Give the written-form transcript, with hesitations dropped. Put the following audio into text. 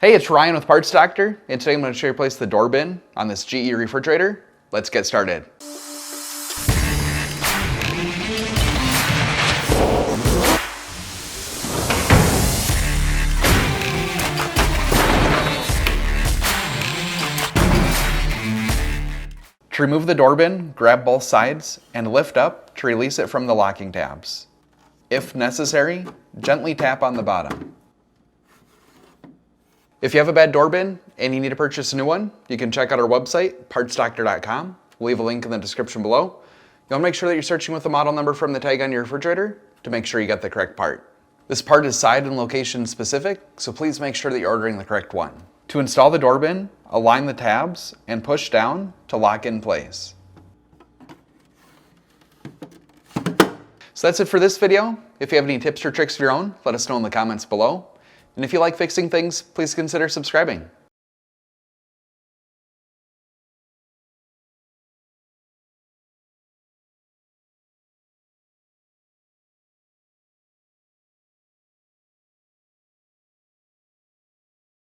Hey, it's Ryan with Parts Doctor, and today I'm going to show you how to place the door bin on this GE refrigerator. Let's get started. To remove the door bin, grab both sides and lift up to release it from the locking tabs. If necessary, gently tap on the bottom. If you have a bad door bin and you need to purchase a new one, you can check out our website, partsdoctor.com. We'll leave a link in the description below. You want to make sure that you're searching with the model number from the tag on your refrigerator to make sure you get the correct part. This part is side and location specific, so please make sure that you're ordering the correct one. To install the door bin, align the tabs and push down to lock in place. So that's it for this video. If you have any tips or tricks of your own, let us know in the comments below. And if you like fixing things, please consider subscribing.